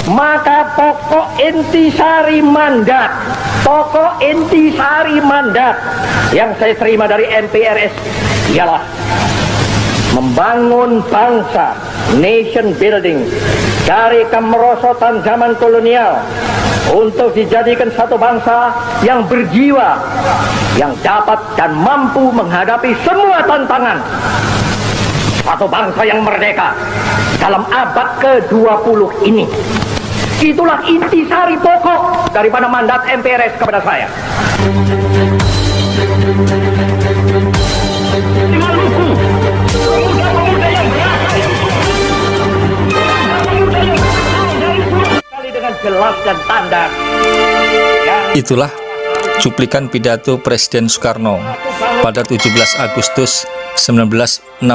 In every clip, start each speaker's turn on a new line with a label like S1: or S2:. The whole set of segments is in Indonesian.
S1: Maka pokok intisari mandat yang saya terima dari MPRS ialah membangun bangsa, nation building, dari kemerosotan zaman kolonial untuk dijadikan satu bangsa yang berjiwa, yang dapat dan mampu menghadapi semua tantangan. Satu bangsa yang merdeka dalam abad ke-20 ini. Itulah intisari pokok daripada mandat MPRS kepada saya. Dengan jelas dan tanda.
S2: Itulah cuplikan pidato Presiden Soekarno pada 17 Agustus 1966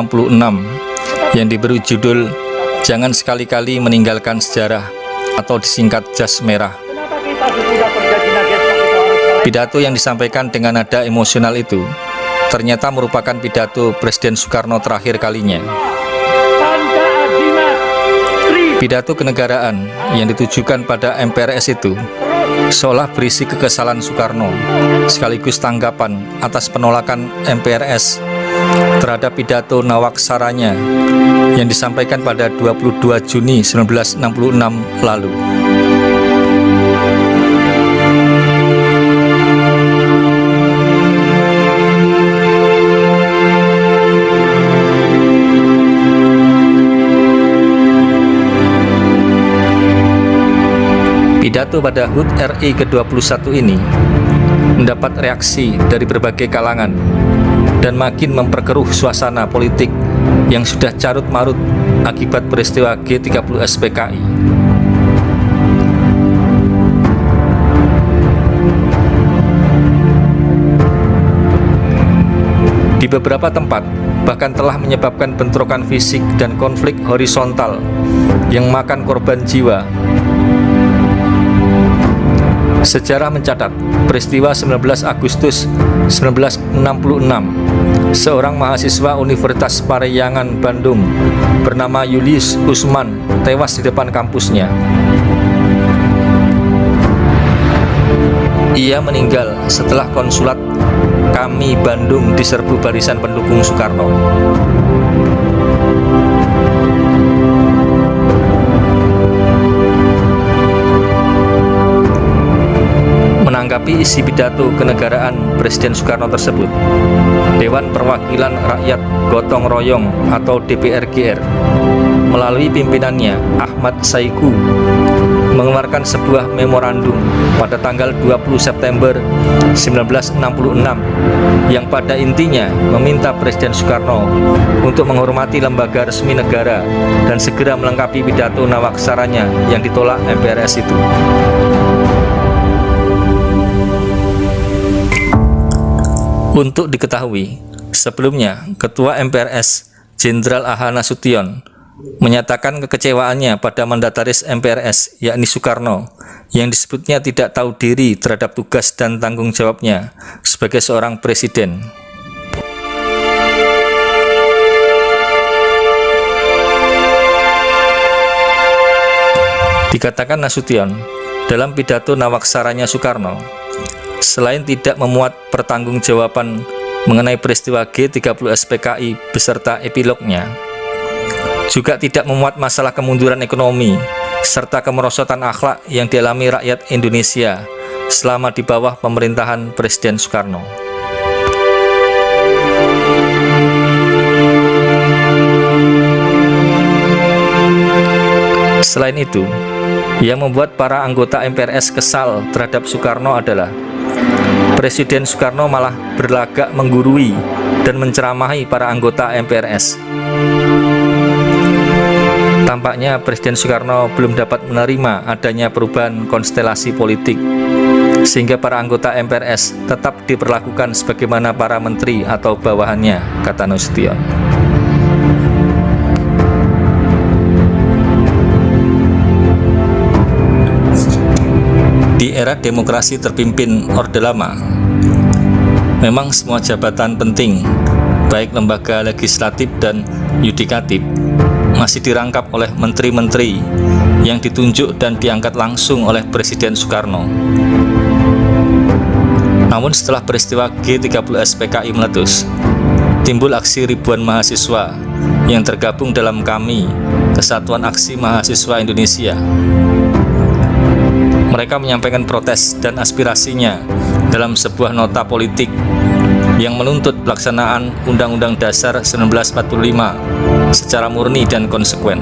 S2: yang diberi judul "Jangan sekali-kali meninggalkan sejarah" atau disingkat Jas Merah. Pidato yang disampaikan dengan nada emosional itu ternyata merupakan pidato Presiden Soekarno terakhir kalinya. Pidato kenegaraan yang ditujukan pada MPRS itu seolah berisi kekesalan Soekarno sekaligus tanggapan atas penolakan MPRS terhadap pidato nawaksaranya yang disampaikan pada 22 Juni 1966 lalu. Pidato pada HUT RI ke-21 ini mendapat reaksi dari berbagai kalangan dan makin memperkeruh suasana politik yang sudah carut-marut akibat peristiwa G30 SPKI. Di beberapa tempat bahkan telah menyebabkan bentrokan fisik dan konflik horizontal yang memakan korban jiwa. Sejarah mencatat peristiwa 19 Agustus 1966, seorang mahasiswa Universitas Parahyangan Bandung bernama Julius Usman tewas di depan kampusnya. Ia meninggal setelah konsulat kami Bandung diserbu barisan pendukung Soekarno. Menanggapi isi pidato kenegaraan Presiden Soekarno tersebut, Dewan Perwakilan Rakyat Gotong Royong atau DPRGR melalui pimpinannya Ahmad Saiku mengeluarkan sebuah memorandum pada tanggal 20 September 1966 yang pada intinya meminta Presiden Soekarno untuk menghormati lembaga resmi negara dan segera melengkapi pidato nawaksaranya yang ditolak MPRS itu. Untuk diketahui, sebelumnya Ketua MPRS Jenderal A.H. Nasution menyatakan kekecewaannya pada mandataris MPRS yakni Soekarno yang disebutnya tidak tahu diri terhadap tugas dan tanggung jawabnya sebagai seorang presiden. Dikatakan Nasution dalam pidato nawaksaranya Soekarno, selain tidak memuat pertanggungjawaban mengenai peristiwa G30 SPKI beserta epilognya, juga tidak memuat masalah kemunduran ekonomi serta kemerosotan akhlak yang dialami rakyat Indonesia selama di bawah pemerintahan Presiden Soekarno. Selain itu, yang membuat para anggota MPRS kesal terhadap Soekarno adalah Presiden Soekarno malah berlagak menggurui dan menceramahi para anggota MPRS. Tampaknya Presiden Soekarno belum dapat menerima adanya perubahan konstelasi politik, sehingga para anggota MPRS tetap diperlakukan sebagaimana para menteri atau bawahannya, kata Nasution. Di era demokrasi terpimpin Orde Lama, memang semua jabatan penting, baik lembaga legislatif dan yudikatif, masih dirangkap oleh menteri-menteri yang ditunjuk dan diangkat langsung oleh Presiden Soekarno. Namun setelah peristiwa G30S PKI meletus, timbul aksi ribuan mahasiswa yang tergabung dalam KAMI, Kesatuan Aksi Mahasiswa Indonesia. Mereka menyampaikan protes dan aspirasinya dalam sebuah nota politik yang menuntut pelaksanaan Undang-Undang Dasar 1945 secara murni dan konsekuen.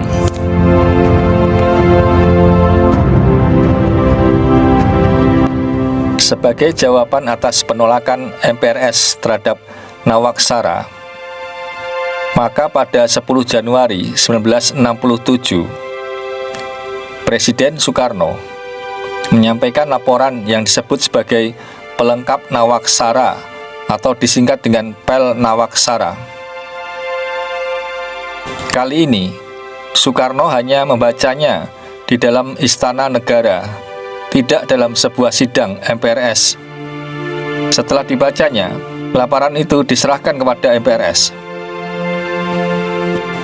S2: Sebagai jawaban atas penolakan MPRS terhadap Nawaksara, maka pada 10 Januari 1967, Presiden Soekarno menyampaikan laporan yang disebut sebagai pelengkap Nawaksara atau disingkat dengan Pel Nawaksara. Kali ini, Soekarno hanya membacanya di dalam Istana Negara, tidak dalam sebuah sidang MPRS. Setelah dibacanya, laporan itu diserahkan kepada MPRS.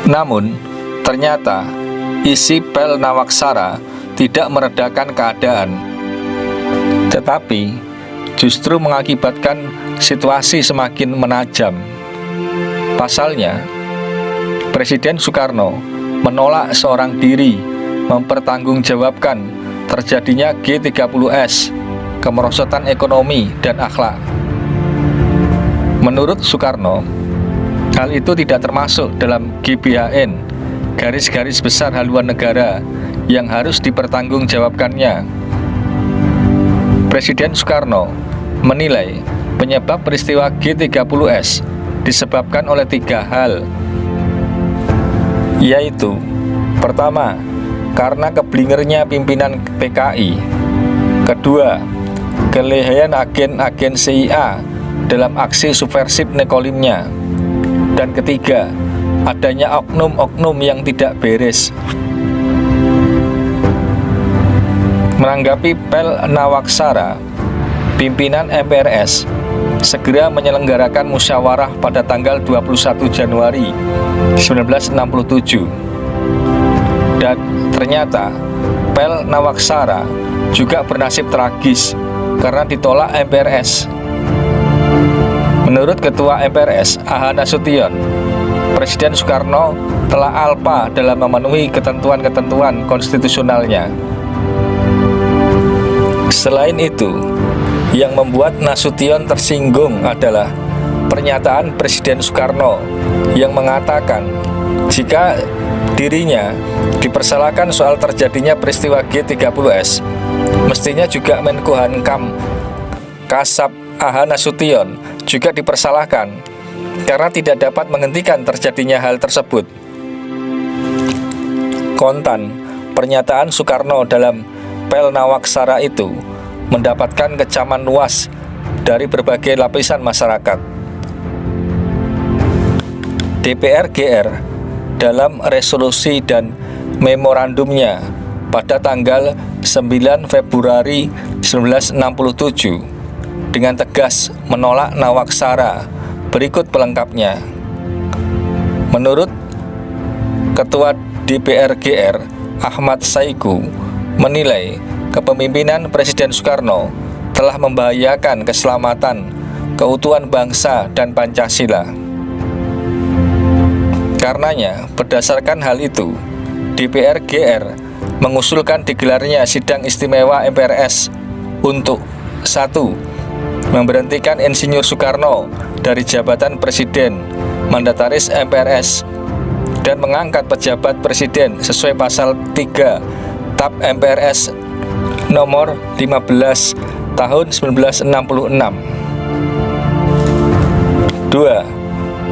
S2: Namun, ternyata isi Pel Nawaksara tidak meredakan keadaan, tetapi justru mengakibatkan situasi semakin menajam. Pasalnya, Presiden Soekarno menolak seorang diri mempertanggungjawabkan terjadinya G30S, kemerosotan ekonomi dan akhlak. Menurut Soekarno, hal itu tidak termasuk dalam GBHN, garis-garis besar haluan negara yang harus dipertanggungjawabkannya. Presiden Soekarno menilai penyebab peristiwa G30S disebabkan oleh 3 hal, yaitu: pertama, karena keblingernya pimpinan PKI; kedua, kelihaian agen-agen CIA dalam aksi subversif nekolimnya; dan ketiga, adanya oknum-oknum yang tidak beres. Menanggapi Pel Nawaksara, pimpinan MPRS segera menyelenggarakan musyawarah pada tanggal 21 Januari 1967. Dan ternyata Pel Nawaksara juga bernasib tragis karena ditolak MPRS. Menurut Ketua MPRS A.H. Nasution, Presiden Soekarno telah alpa dalam memenuhi ketentuan-ketentuan konstitusionalnya. Selain itu, yang membuat Nasution tersinggung adalah pernyataan Presiden Soekarno yang mengatakan jika dirinya dipersalahkan soal terjadinya peristiwa G30S, mestinya juga Menkumham Kasab A.H. Nasution juga dipersalahkan karena tidak dapat menghentikan terjadinya hal tersebut. Kontan, pernyataan Soekarno dalam Pel Nawaksara itu mendapatkan kecaman luas dari berbagai lapisan masyarakat. DPR GR dalam resolusi dan memorandumnya pada tanggal 9 Februari 1967 dengan tegas menolak Nawaksara. Berikut pelengkapnya. Menurut Ketua DPR GR Ahmad Saiku menilai kepemimpinan Presiden Soekarno telah membahayakan keselamatan, keutuhan bangsa dan Pancasila. Karenanya, berdasarkan hal itu, DPR GR mengusulkan digelarnya sidang istimewa MPRS untuk 1. Memberhentikan Insinyur Soekarno dari jabatan Presiden, Mandataris MPRS, dan mengangkat pejabat Presiden sesuai pasal 3 TAP MPRS nomor 15 tahun 1966. 2.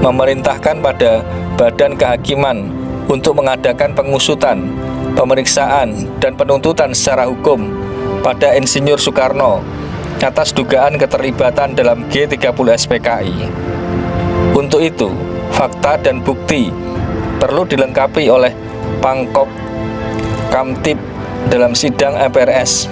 S2: Memerintahkan pada Badan Kehakiman untuk mengadakan pengusutan, pemeriksaan, dan penuntutan secara hukum pada Insinyur Soekarno atas dugaan keterlibatan dalam G30S PKI. Untuk itu, fakta dan bukti perlu dilengkapi oleh Pangkop Kamtib dalam sidang MPRS.